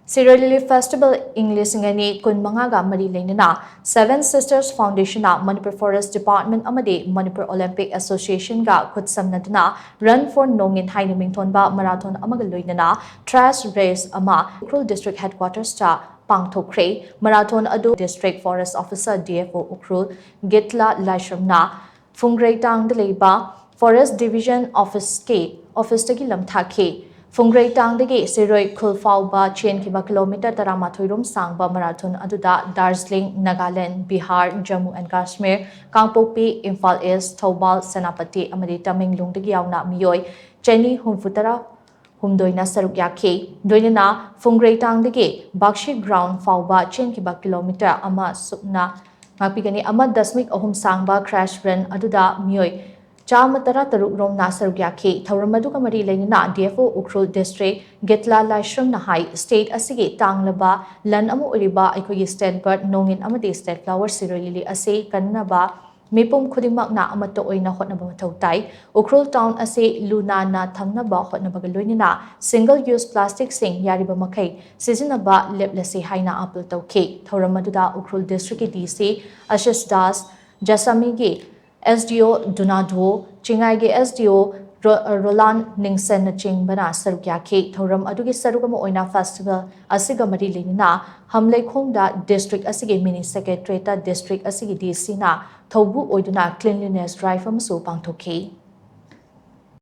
Shirui Lily Festival English ngani kun mangaga mari leinana Seven Sisters Foundation na Manipur Forest Department Amadi Manipur Olympic Association ga khutshamnaduna Run For Nongin haina mingthonba marathon amaga loinana trash race ama Ukhrul District Headquaters ta Pangthokkhre marathon adu District Forest Officer DFO Ukhrul Gitla Laishamna Fungrei tang deleba Forest Division Office tagi lamthakhe Fungrei tangdagi Shirui Khulfauba Chen kiba kilometer taramathoirom sangba marathon aduda Darjeeling, Nagaland, Bihar, Jammu and Kashmir, Kangpokpi, Imphal East, Thoubal, Senapati amadi Tamenglongdagi yauna miyoi Cheni humfutara humdoina saruk yakhe doinana Fungrei tangdagi Bakshi Ground Fauba Chen kiba kilometer ama sukna ngapigani ama dasmik ahum sangba crash run aduda miyoi Chamatara Taruk Rom Nasar Yaki, Tauramadu Kamari Leinana, DFO Ukhrul District, Gitla Laishram Nahai, State Asigi, Tanglaba, Lan Amu Uriba, Ikoyi State Bird, Nongin Amadi State Flower, Shirui Lily Ase, Kanaba, Mipum Kudimak na Amato Oina Hotnaba Tautai, Ukhrul Town Ase, Lunana, Tangnaba, Hotnabagaluina, Single Use Plastic Sing, Yariba Makai, Sizinaba, Liplessy Haina Apple Tauke, Tauramaduda, Ukhrul District DC, Ashish Das, Jasamigi, SDO Dunado, Chingai SDO Roland Ningsen Chingbana Sarukyake, Thoram Adugi Sarugama Oina Festival, Asigamari Lina, Hamle Kongda District Asigi Mini Secretary District Asigi DC na, Thobu Oiduna Cleanliness Drive from Pangthokkhre.